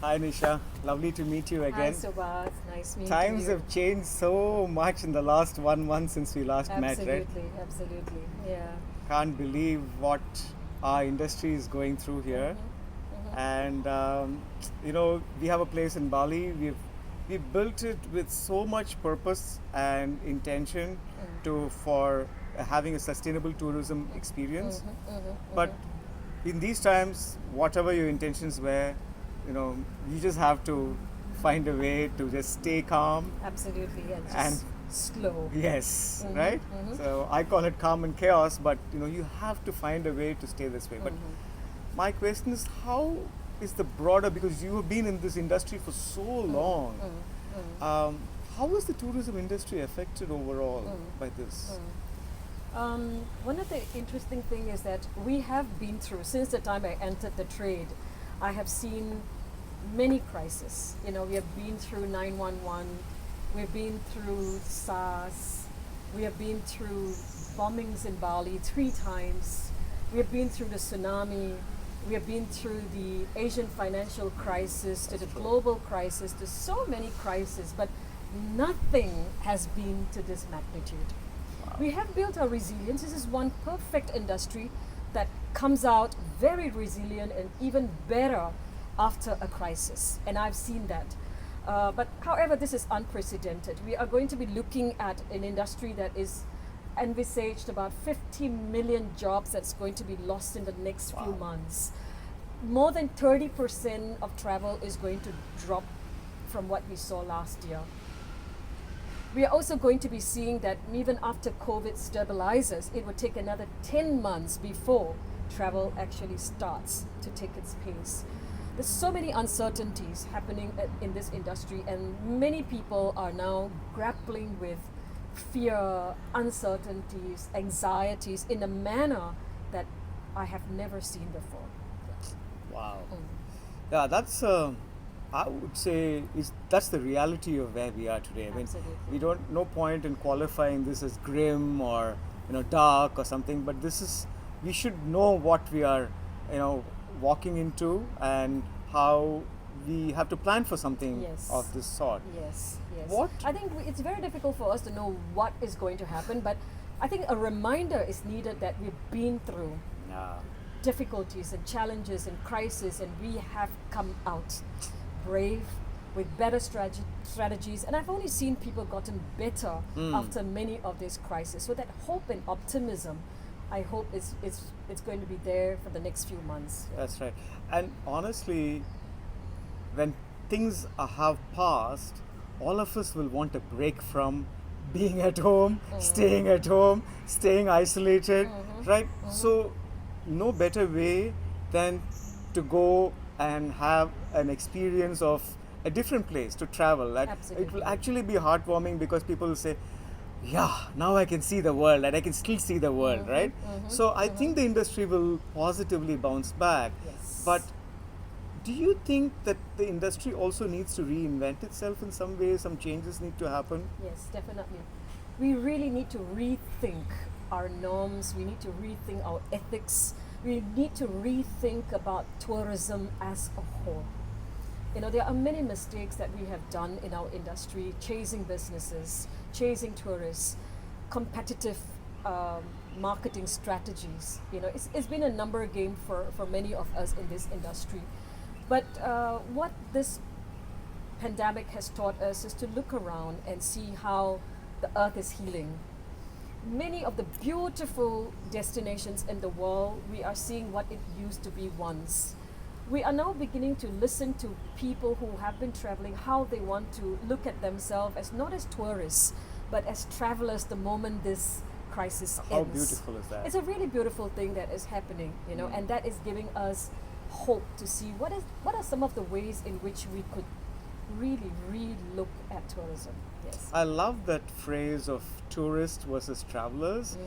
Hi Nisha, lovely to meet you Hi, again. Subba. It's nice meeting Times you. have changed so much in the last 1 month since we last met, right? Absolutely. Yeah. Can't believe what our industry is going through here. Mm-hmm. And we have a place in Bali. We built it with so much purpose and intention to for having a sustainable tourism experience. But in these times, whatever your intentions were, you just have to find a way to just stay calm Absolutely. And and just slow. yes, Mm-hmm. right? Mm-hmm. So I call it calm and chaos, but you have to find a way to stay this way. But my question is, how is the broader, because you have been in this industry for so long, how is the tourism industry affected overall by this? One of the interesting things is that we have been through, since the time I entered the trade, I have seen many crises. We have been through 911, we've been through SARS, we have been through bombings in Bali 3 times, we have been through the tsunami, we have been through the Asian financial crisis, to the global crisis, to so many crises, but nothing has been to this magnitude. We have built our resilience. This is one perfect industry that comes out very resilient and even better after a crisis. And I've seen that. But however, this is unprecedented. We are going to be looking at an industry that is envisaged about 50 million jobs that's going to be lost in the next few months. More than 30% of travel is going to drop from what we saw last year. We are also going to be seeing that even after COVID stabilizes, it will take another 10 months before travel actually starts to take its pace. There's so many uncertainties happening in this industry, and many people are now grappling with fear, uncertainties, anxieties in a manner that I have never seen before. Wow. Yeah, that's I would say that's the reality of where we are today. I mean, Absolutely. we don't no point in qualifying this as grim or dark or something, but this is we should know what we are you know walking into and how we have to plan for something Yes. of this sort. Yes. What? I think it's very difficult for us to know what is going to happen, but I think a reminder is needed that we've been through Yeah. difficulties and challenges and crises, and we have come out brave with better strategies. And I've only seen people gotten better after many of these crises. So that hope and optimism, I hope it's going to be there for the next few months. That's right. And honestly, when things have passed, all of us will want a break from being at home, staying at home, staying isolated, right? So, no better way than to go and have an experience of a different place to travel. That it will Absolutely. actually be heartwarming because people will say, yeah, now I can see the world and I can still see the world, right? So I think the industry will positively bounce back. Yes. But do you think that the industry also needs to reinvent itself in some way? Some changes need to happen? Yes, definitely. We really need to rethink our norms. We need to rethink our ethics. We need to rethink about tourism as a whole. There are many mistakes that we have done in our industry, chasing businesses, chasing tourists, competitive marketing strategies. It's been a number game for many of us in this industry. But what this pandemic has taught us is to look around and see how the earth is healing. Many of the beautiful destinations in the world, we are seeing what it used to be once. We are now beginning to listen to people who have been traveling, how they want to look at themselves as not as tourists, but as travelers the moment this crisis ends. How beautiful is that? It's a really beautiful thing that is happening, and that is giving us hope to see what are some of the ways in which we could really re-look at tourism. Yes. I love that phrase of tourists versus travelers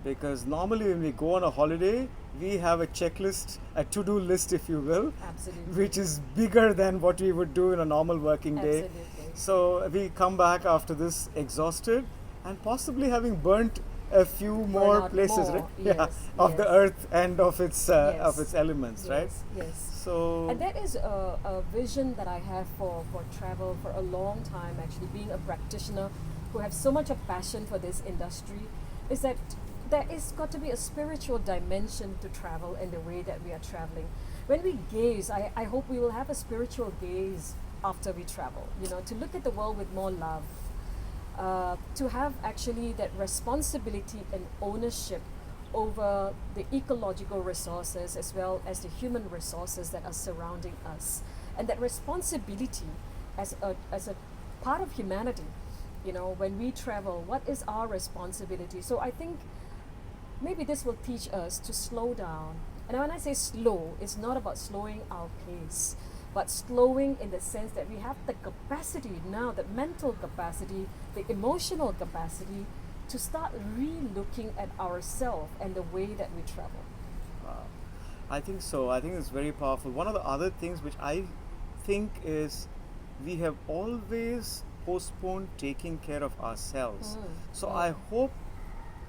because normally when we go on a holiday, we have a checklist, a to-do list, if you will, Absolutely. which is bigger than what we would do in a normal working day. Absolutely. So we come back after this exhausted and possibly having burnt a few more out places, more. right? Yes, of the yes. earth and of its Yes. elements, right? Yes, yes. So And that is a vision that I have for travel for a long time, actually, being a practitioner who have so much of passion for this industry, is that there is got to be a spiritual dimension to travel in the way that we are traveling. When we gaze, I hope we will have a spiritual gaze after we travel, to look at the world with more love, to have actually that responsibility and ownership over the ecological resources as well as the human resources that are surrounding us. And that responsibility as a part of humanity, when we travel, what is our responsibility? So I think maybe this will teach us to slow down. And when I say slow, it's not about slowing our pace, but slowing in the sense that we have the capacity now, the mental capacity, the emotional capacity to start re-looking at ourselves and the way that we travel. I think so. I think it's very powerful. One of the other things which I think is we have always postponed taking care of ourselves. So I hope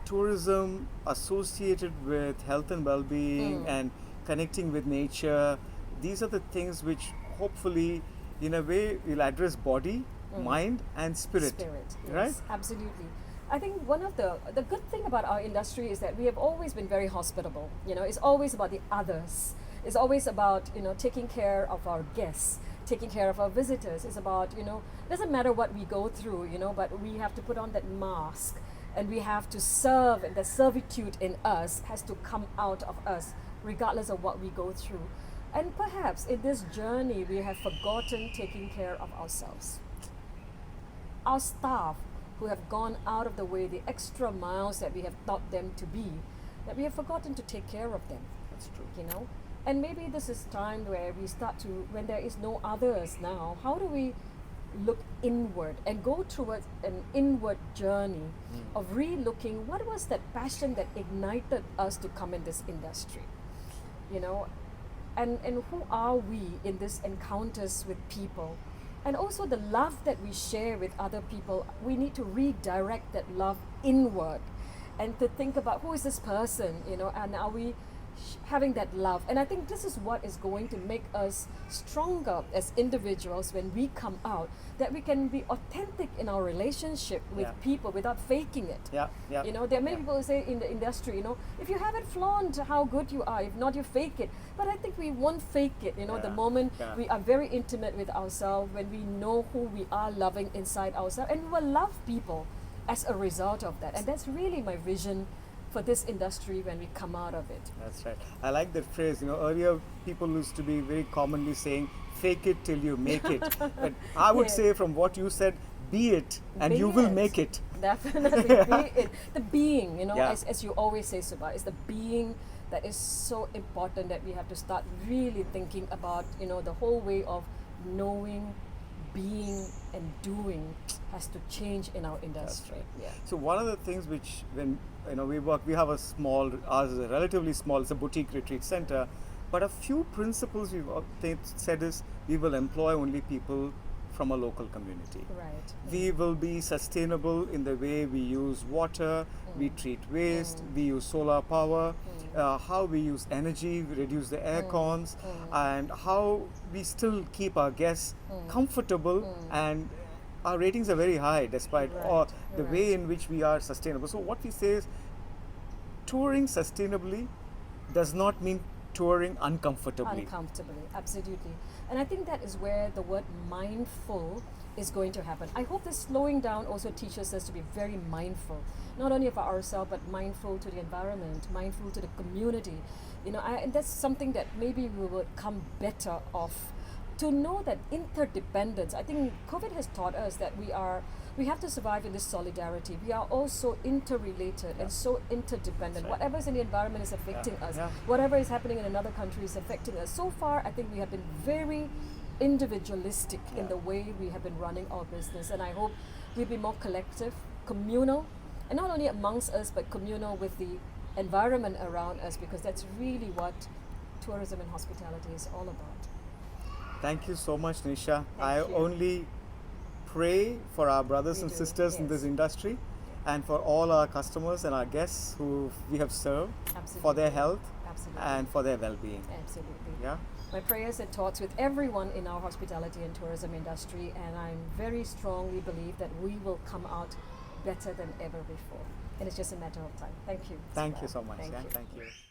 tourism associated with health and well-being and connecting with nature, these are the things which hopefully in a way will address body, mind and spirit, Yes, right? absolutely. I think one of the good thing about our industry is that we have always been very hospitable. It's always about the others. It's always about, taking care of our guests, taking care of our visitors. It's about, doesn't matter what we go through, but we have to put on that mask and we have to serve, and the servitude in us has to come out of us regardless of what we go through. And perhaps in this journey we have forgotten taking care of ourselves. Our staff who have gone out of the way, the extra miles that we have taught them to be, that we have forgotten to take care of them. That's true. And maybe this is time where we start to, when there is no others now, how do we look inward and go towards an inward journey of re-looking what was that passion that ignited us to come in this industry, and who are we in this encounters with people, and also the love that we share with other people. We need to redirect that love inward and to think about who is this person, and are we having that love. And I think this is what is going to make us stronger as individuals when we come out, that we can be authentic in our relationship with people without faking it. There are many people who say in the industry, if you haven't flaunt how good you are, if not, you fake it. But I think we won't fake it, the moment we are very intimate with ourselves, when we know who we are loving inside ourselves, and we will love people as a result of that. And that's really my vision for this industry when we come out of it. That's right. I like that phrase. Earlier people used to be very commonly saying, fake it till you make it. But I would say from what you said, be it and you will make it. Definitely, be it. The being, as you always say, Subba, is the being that is so important, that we have to start really thinking about, the whole way of knowing, being and doing has to change in our industry. Right. So one of the things which when we have ours is a relatively small, it's a boutique retreat center, but a few principles we've said is we will employ only people from a local community. Right. We will be sustainable in the way we use water, we treat waste, we use solar power, how we use energy, we reduce the air cons, and how we still keep our guests comfortable, and our ratings are very high despite the way in which we are sustainable. So what we say is touring sustainably does not mean touring uncomfortably. Absolutely. And I think that is where the word mindful is going to happen. I hope this slowing down also teaches us to be very mindful, not only of ourselves, but mindful to the environment, mindful to the community. And that's something that maybe we will come better off. To know that interdependence, I think COVID has taught us that we have to survive in this solidarity. We are all so interrelated and so interdependent. Whatever is in the environment is affecting us. Whatever is happening in another country is affecting us. So far, I think we have been very individualistic in the way we have been running our business. And I hope we'll be more collective, communal, and not only amongst us, but communal with the environment around us, because that's really what tourism and hospitality is all about. Thank you so much, Nisha. Thank you. Only pray for our brothers and sisters in this industry, and for all our customers and our guests who we have served, Absolutely. for their health Absolutely. and for their well-being. Absolutely. Yeah. My prayers and thoughts with everyone in our hospitality and tourism industry, and I very strongly believe that we will come out better than ever before. And it's just a matter of time. Thank you. Thank Subba. you so much. Thank Yeah. you. Thank you.